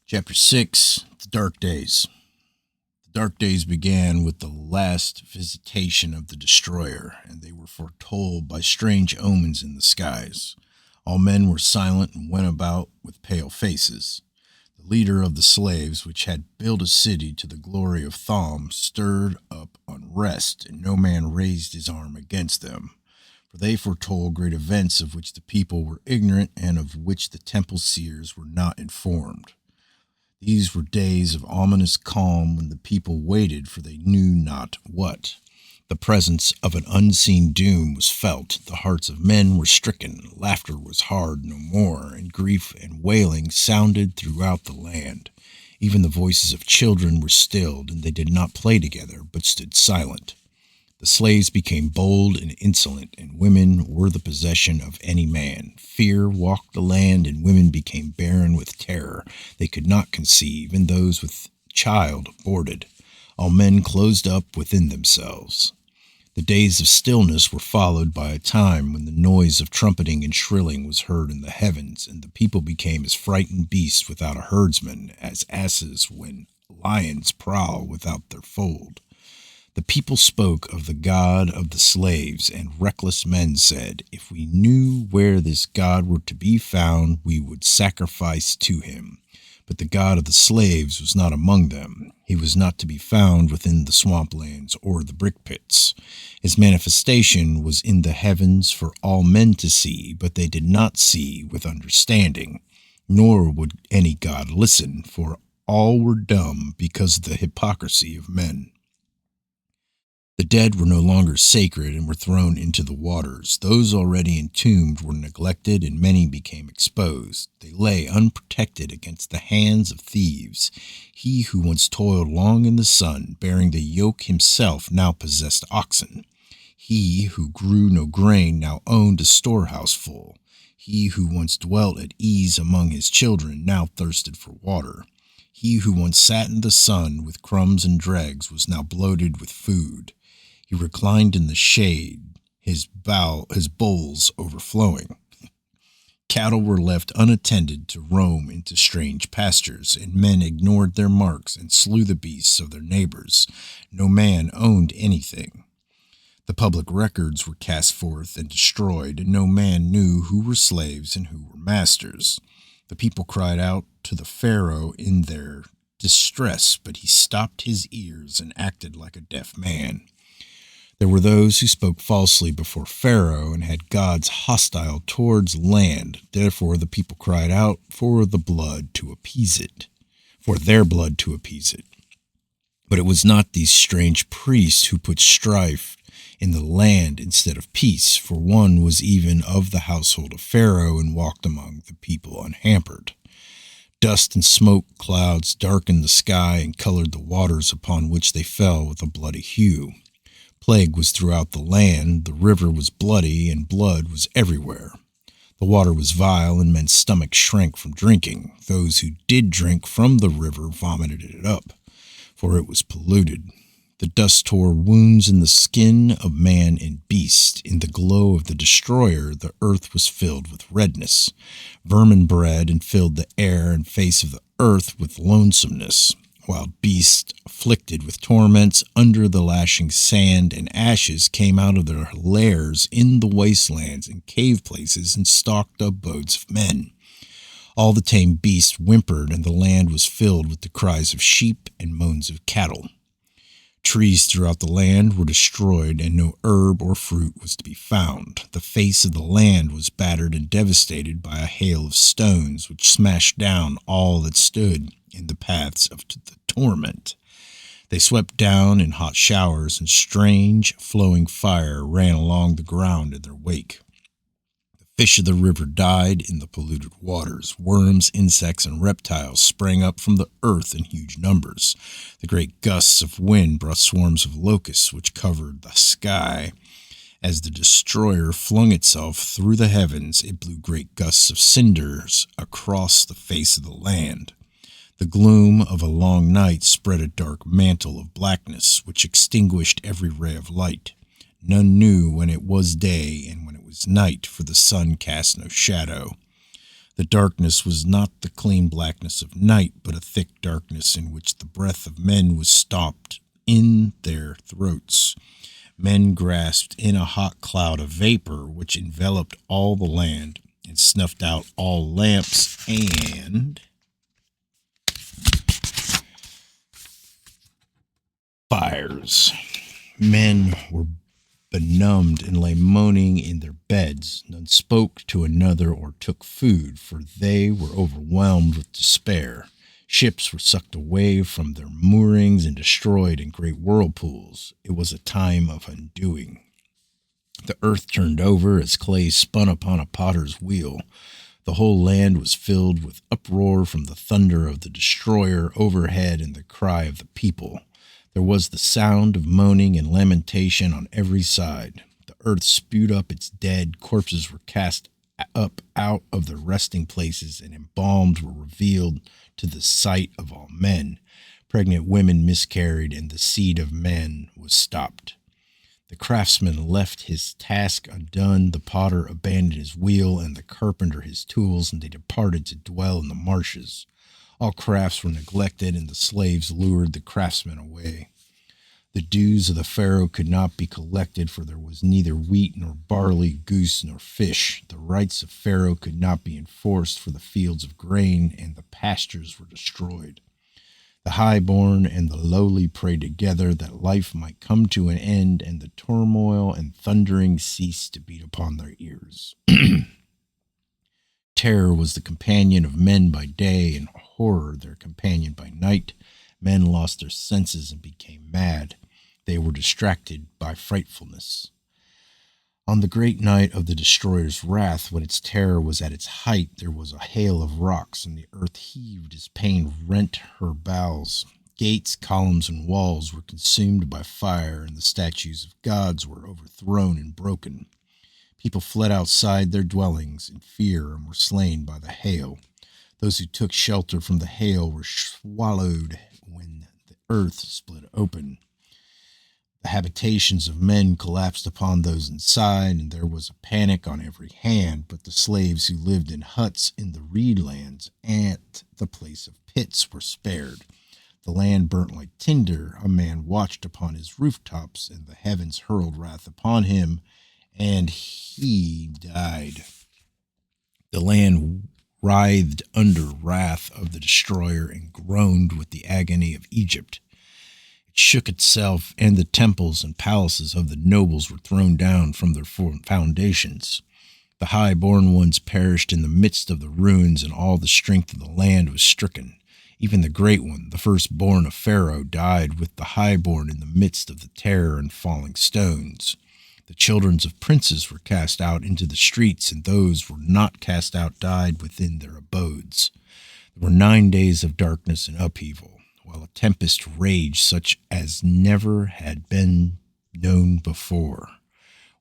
Chapter 6, The Dark Days. The dark days began with the last visitation of the destroyer, and they were foretold by strange omens in the skies. All men were silent and went about with pale faces. The leader of the slaves, which had built a city to the glory of Thom, stirred up unrest, and no man raised his arm against them. For they foretold great events of which the people were ignorant, and of which the temple seers were not informed. These were days of ominous calm when the people waited for they knew not what. The presence of an unseen doom was felt. The hearts of men were stricken. Laughter was hard no more, and grief and wailing sounded throughout the land. Even the voices of children were stilled, and they did not play together, but stood silent. The slaves became bold and insolent, and women were the possession of any man. Fear walked the land, and women became barren with terror. They could not conceive, and those with child aborted. All men closed up within themselves. The days of stillness were followed by a time when the noise of trumpeting and shrilling was heard in the heavens, and the people became as frightened beasts without a herdsman, as asses when lions prowl without their fold. The people spoke of the God of the slaves, and reckless men said, "If we knew where this God were to be found, we would sacrifice to him." But the God of the slaves was not among them. He was not to be found within the swamplands or the brick pits. His manifestation was in the heavens for all men to see, but they did not see with understanding. Nor would any God listen, for all were dumb because of the hypocrisy of men. The dead were no longer sacred and were thrown into the waters. Those already entombed were neglected, and many became exposed. They lay unprotected against the hands of thieves. He who once toiled long in the sun, bearing the yoke himself, now possessed oxen. He who grew no grain now owned a storehouse full. He who once dwelt at ease among his children now thirsted for water. He who once sat in the sun with crumbs and dregs was now bloated with food. He reclined in the shade, his bowls overflowing. Cattle were left unattended to roam into strange pastures, and men ignored their marks and slew the beasts of their neighbors. No man owned anything. The public records were cast forth and destroyed, and no man knew who were slaves and who were masters. The people cried out to the Pharaoh in their distress, but he stopped his ears and acted like a deaf man. There were those who spoke falsely before Pharaoh and had gods hostile towards land. Therefore the people cried out for their blood to appease it. But it was not these strange priests who put strife in the land instead of peace, for one was even of the household of Pharaoh and walked among the people unhampered. Dust and smoke clouds darkened the sky and colored the waters upon which they fell with a bloody hue. Plague was throughout the land, the river was bloody, and blood was everywhere. The water was vile, and men's stomachs shrank from drinking. Those who did drink from the river vomited it up, for it was polluted. The dust tore wounds in the skin of man and beast. In the glow of the destroyer, the earth was filled with redness. Vermin bred and filled the air and face of the earth with lonesomeness. Wild beasts, afflicted with torments under the lashing sand and ashes, came out of their lairs in the wastelands and cave places and stalked abodes of men. All the tame beasts whimpered, and the land was filled with the cries of sheep and moans of cattle. Trees throughout the land were destroyed, and no herb or fruit was to be found. The face of the land was battered and devastated by a hail of stones, which smashed down all that stood in the paths of the torment. They swept down in hot showers, and strange flowing fire ran along the ground in their wake. The fish of the river died in the polluted waters. Worms, insects, and reptiles sprang up from the earth in huge numbers. The great gusts of wind brought swarms of locusts which covered the sky. As the destroyer flung itself through the heavens, it blew great gusts of cinders across the face of the land. The gloom of a long night spread a dark mantle of blackness, which extinguished every ray of light. None knew when it was day and when it was night, for the sun cast no shadow. The darkness was not the clean blackness of night, but a thick darkness in which the breath of men was stopped in their throats. Men grasped in a hot cloud of vapor which enveloped all the land and snuffed out all lamps and fires. Men were benumbed and lay moaning in their beds. None spoke to another or took food, for they were overwhelmed with despair. Ships were sucked away from their moorings and destroyed in great whirlpools. It was a time of undoing. The earth turned over as clay spun upon a potter's wheel. The whole land was filled with uproar from the thunder of the destroyer overhead and the cry of the people. There was the sound of moaning and lamentation on every side. The earth spewed up its dead. Corpses were cast up out of their resting places, and embalmed were revealed to the sight of all men. Pregnant women miscarried, and the seed of men was stopped. The craftsman left his task undone. The potter abandoned his wheel, and the carpenter his tools, and they departed to dwell in the marshes. All crafts were neglected, and the slaves lured the craftsmen away. The dues of the Pharaoh could not be collected, for there was neither wheat nor barley, goose nor fish. The rights of Pharaoh could not be enforced, for the fields of grain and the pastures were destroyed. The highborn and the lowly prayed together that life might come to an end, and the turmoil and thundering cease to beat upon their ears. Terror was the companion of men by day, and horror their companion by night. Men lost their senses and became mad. They were distracted by frightfulness. On the great night of the destroyer's wrath, when its terror was at its height, there was a hail of rocks, and the earth heaved as pain rent her bowels. Gates, columns, and walls were consumed by fire, and the statues of gods were overthrown and broken. People fled outside their dwellings in fear and were slain by the hail. Those who took shelter from the hail were swallowed when the earth split open. The habitations of men collapsed upon those inside, and there was a panic on every hand, but the slaves who lived in huts in the reed lands at the place of pits were spared. The land burnt like tinder. A man watched upon his rooftops, and the heavens hurled wrath upon him, and he died. The land writhed under wrath of the destroyer and groaned with the agony of Egypt. It shook itself, and the temples and palaces of the nobles were thrown down from their foundations. The high-born ones perished in the midst of the ruins, and all the strength of the land was stricken. Even the great one, the firstborn of Pharaoh, died with the highborn in the midst of the terror and falling stones. The children of princes were cast out into the streets, and those were not cast out died within their abodes. There were 9 days of darkness and upheaval, while a tempest raged such as never had been known before.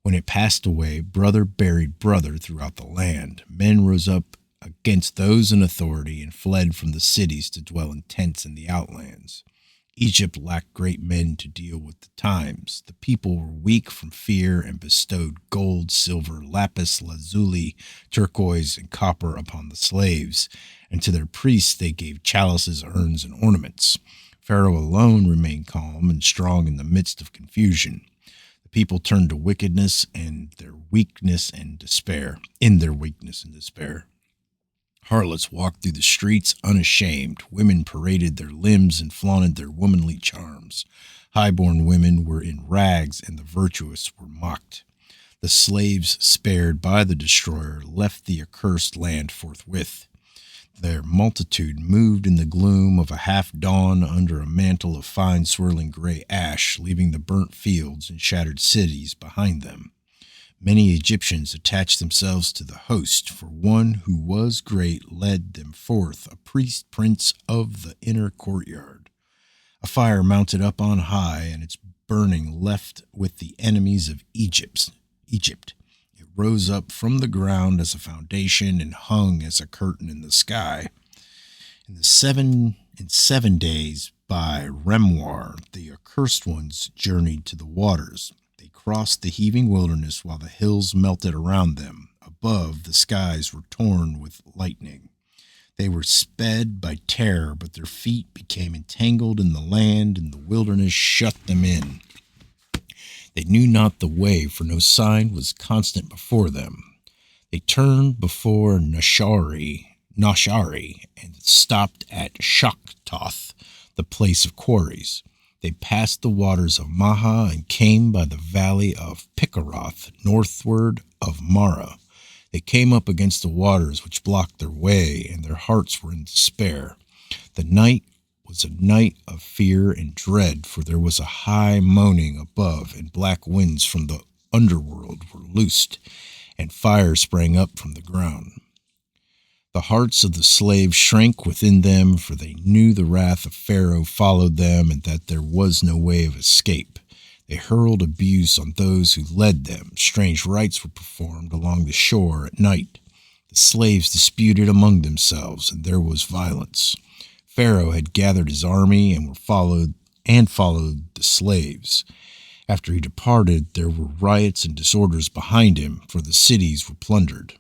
When it passed away, brother buried brother throughout the land. Men rose up against those in authority and fled from the cities to dwell in tents in the outlands. Egypt lacked great men to deal with the times. The people were weak from fear and bestowed gold, silver, lapis lazuli, turquoise, and copper upon the slaves, and to their priests they gave chalices, urns, and ornaments. Pharaoh alone remained calm and strong in the midst of confusion. The people turned to wickedness and their weakness and despair. Harlots walked through the streets unashamed. Women paraded their limbs and flaunted their womanly charms. Highborn women were in rags, and the virtuous were mocked. The slaves spared by the destroyer left the accursed land forthwith. Their multitude moved in the gloom of a half-dawn under a mantle of fine swirling gray ash, leaving the burnt fields and shattered cities behind them. Many Egyptians attached themselves to the host, for one who was great led them forth, a priest prince of the inner courtyard. A fire mounted up on high, and its burning left with the enemies of Egypt. It rose up from the ground as a foundation and hung as a curtain in the sky. In 7 days by Remwar, the accursed ones journeyed to the waters. They crossed the heaving wilderness while the hills melted around them. above, the skies were torn with lightning. They were sped by terror, but their feet became entangled in the land, and the wilderness shut them in. They knew not the way, for no sign was constant before them. They turned before Nashari, and stopped at Shaktoth, the place of quarries. They passed the waters of Maha and came by the valley of Pikaroth, northward of Mara. They came up against the waters which blocked their way, and their hearts were in despair. The night was a night of fear and dread, for there was a high moaning above, and black winds from the underworld were loosed, and fire sprang up from the ground. The hearts of the slaves shrank within them, for they knew the wrath of Pharaoh followed them, and that there was no way of escape. They hurled abuse on those who led them. Strange rites were performed along the shore at night. The slaves disputed among themselves, and there was violence. Pharaoh had gathered his army and followed the slaves. After he departed, there were riots and disorders behind him, for the cities were plundered.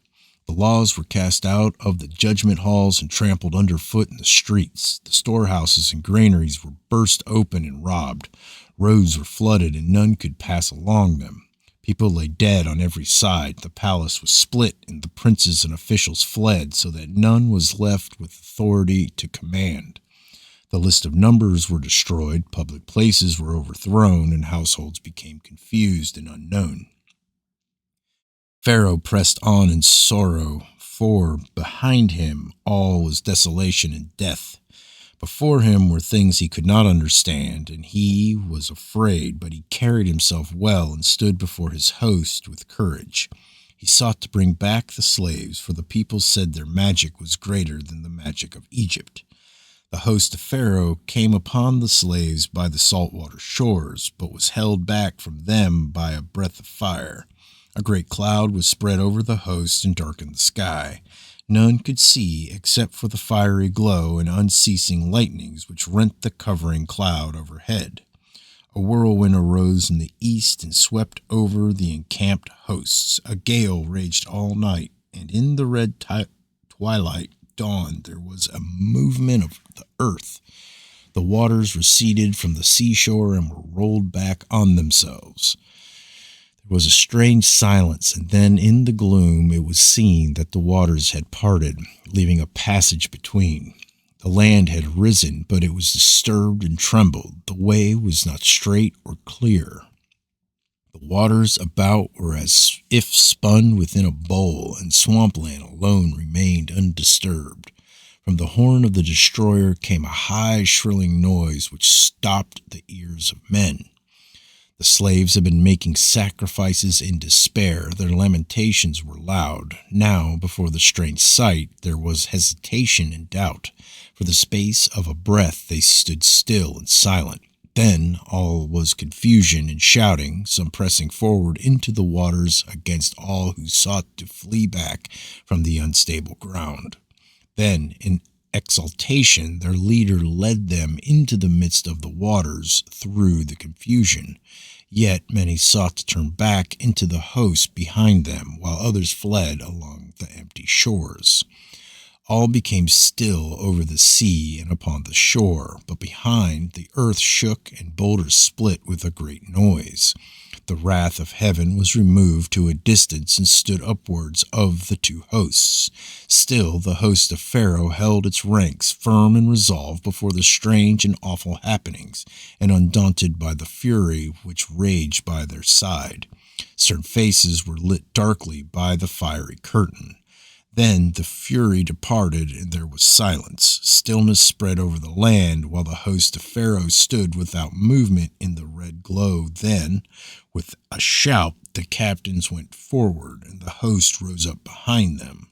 The laws were cast out of the judgment halls and trampled underfoot in the streets. The storehouses and granaries were burst open and robbed. Roads were flooded, and none could pass along them. People lay dead on every side. The palace was split, and the princes and officials fled, so that none was left with authority to command. The list of numbers were destroyed, public places were overthrown, and households became confused and unknown. Pharaoh pressed on in sorrow, for behind him all was desolation and death. Before him were things he could not understand, and he was afraid, but he carried himself well and stood before his host with courage. He sought to bring back the slaves, for the people said their magic was greater than the magic of Egypt. The host of Pharaoh came upon the slaves by the saltwater shores, but was held back from them by a breath of fire. A great cloud was spread over the host and darkened the sky. None could see except for the fiery glow and unceasing lightnings which rent the covering cloud overhead. A whirlwind arose in the east and swept over the encamped hosts. A gale raged all night, and in the red twilight dawn there was a movement of the earth. The waters receded from the seashore and were rolled back on themselves. There was a strange silence, and then in the gloom it was seen that the waters had parted, leaving a passage between. The land had risen, but it was disturbed and trembled. The way was not straight or clear. The waters about were as if spun within a bowl, and swampland alone remained undisturbed. From the horn of the destroyer came a high, shrilling noise which stopped the ears of men. The slaves had been making sacrifices in despair. Their lamentations were loud. Now, before the strange sight, there was hesitation and doubt. For the space of a breath they stood still and silent. Then all was confusion and shouting, some pressing forward into the waters against all who sought to flee back from the unstable ground. Then, in exultation, their leader led them into the midst of the waters through the confusion. Yet many sought to turn back into the host behind them, while others fled along the empty shores. All became still over the sea and upon the shore, but behind the earth shook and boulders split with a great noise. The wrath of heaven was removed to a distance and stood upwards of the two hosts. Still the host of Pharaoh held its ranks, firm and resolved before the strange and awful happenings, and undaunted by the fury which raged by their side. Stern faces were lit darkly by the fiery curtain. Then the fury departed, and there was silence. Stillness spread over the land, while the host of Pharaoh stood without movement in the red glow. Then, with a shout, the captains went forward, and the host rose up behind them.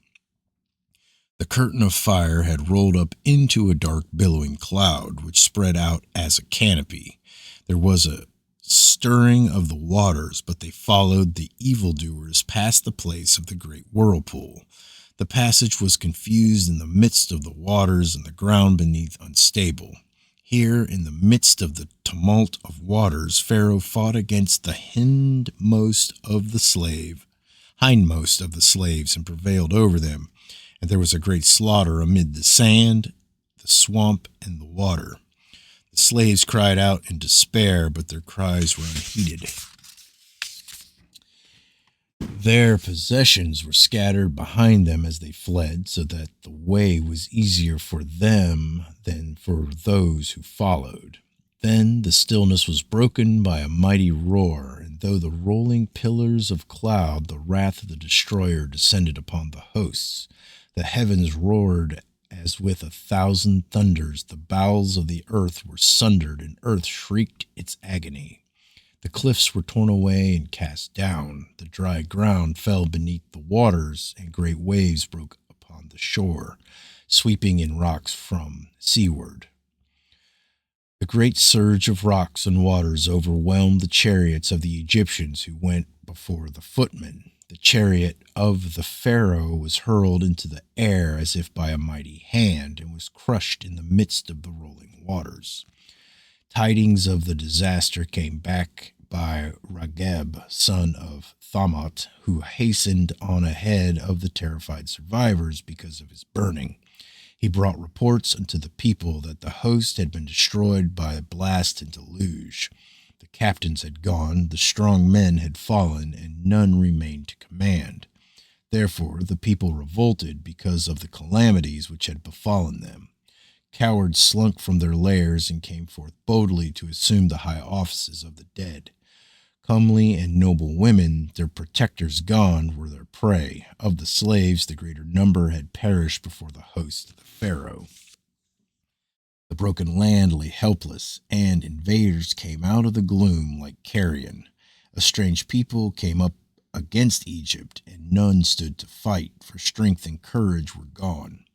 The curtain of fire had rolled up into a dark billowing cloud, which spread out as a canopy. There was a stirring of the waters, but they followed the evildoers past the place of the great whirlpool. The passage was confused in the midst of the waters, and the ground beneath unstable. Here, in the midst of the tumult of waters, Pharaoh fought against the hindmost of the hindmost of the slaves and prevailed over them, and there was a great slaughter amid the sand, the swamp, and the water. The slaves cried out in despair, but their cries were unheeded. Their possessions were scattered behind them as they fled, so that the way was easier for them than for those who followed. Then the stillness was broken by a mighty roar, and though the rolling pillars of cloud, the wrath of the destroyer descended upon the hosts. The heavens roared as with 1,000 thunders. The bowels of the earth were sundered, and earth shrieked its agony. The cliffs were torn away and cast down. The dry ground fell beneath the waters, and great waves broke upon the shore, sweeping in rocks from seaward. A great surge of rocks and waters overwhelmed the chariots of the Egyptians who went before the footmen. The chariot of the Pharaoh was hurled into the air as if by a mighty hand, and was crushed in the midst of the rolling waters. Tidings of the disaster came back by Ragab, son of Thamot, who hastened on ahead of the terrified survivors because of his burning. He brought reports unto the people that the host had been destroyed by a blast and deluge. The captains had gone, the strong men had fallen, and none remained to command. Therefore the people revolted because of the calamities which had befallen them. Cowards slunk from their lairs and came forth boldly to assume the high offices of the dead. Comely and noble women, their protectors gone, were their prey. Of the slaves, the greater number had perished before the host of the Pharaoh. The broken land lay helpless, and invaders came out of the gloom like carrion. A strange people came up against Egypt, and none stood to fight, for strength and courage were gone.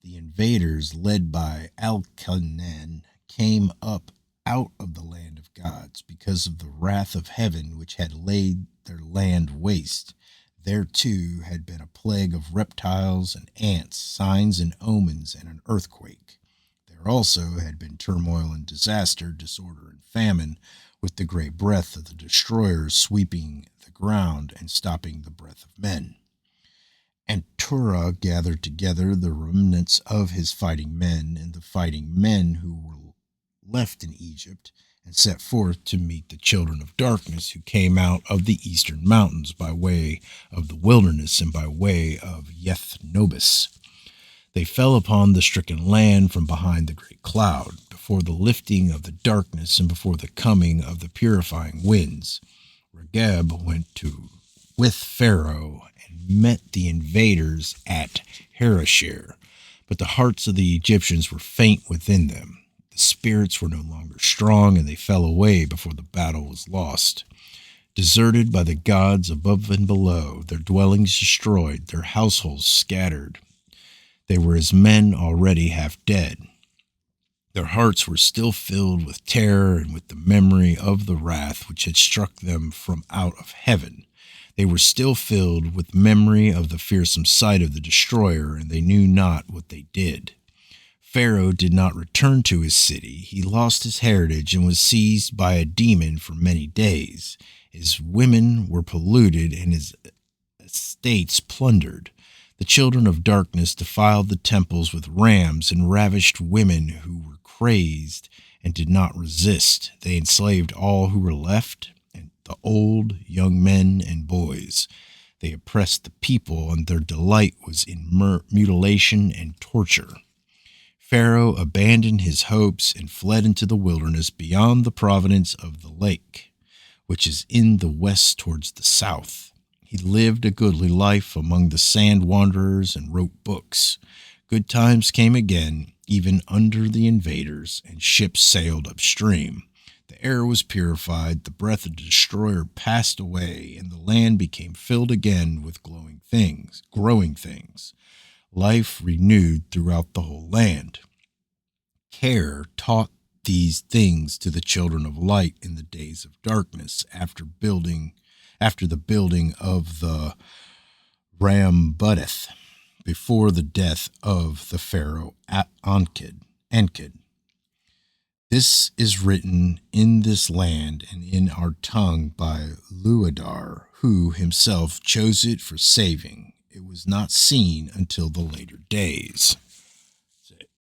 The invaders, led by Elchanan, came up out of the land of gods, because of the wrath of heaven which had laid their land waste. There too had been a plague of reptiles and ants, signs and omens, and an earthquake. There also had been turmoil and disaster, disorder and famine, with the great breath of the destroyers sweeping the ground and stopping the breath of men. And Turah gathered together the remnants of his fighting men, and the fighting men who were left in Egypt, and set forth to meet the children of darkness who came out of the eastern mountains by way of the wilderness and by way of Yethnobis. They fell upon the stricken land from behind the great cloud, before the lifting of the darkness and before the coming of the purifying winds. Ragab went with Pharaoh and met the invaders at Harashir, but the hearts of the Egyptians were faint within them. The spirits were no longer strong, and they fell away before the battle was lost. Deserted by the gods above and below, their dwellings destroyed, their households scattered. They were as men already half dead. Their hearts were still filled with terror and with the memory of the wrath which had struck them from out of heaven. They were still filled with memory of the fearsome sight of the destroyer, and they knew not what they did. Pharaoh did not return to his city. He lost his heritage and was seized by a demon for many days. His women were polluted and his estates plundered. The children of darkness defiled the temples with rams and ravished women who were crazed and did not resist. They enslaved all who were left, and the old, young men and boys. They oppressed the people, and their delight was in mutilation and torture. Pharaoh abandoned his hopes and fled into the wilderness beyond the province of the lake, which is in the west towards the south. He lived a goodly life among the sand wanderers and wrote books. Good times came again, even under the invaders, and ships sailed upstream. The air was purified, the breath of the destroyer passed away, and the land became filled again with growing things. Life renewed throughout the whole land. Care taught these things to the children of light in the days of darkness, after the building of the Rambudeth, before the death of the Pharaoh Ankid. This is written in this land and in our tongue by Luadar, who himself chose it for saving. It was not seen until the later days.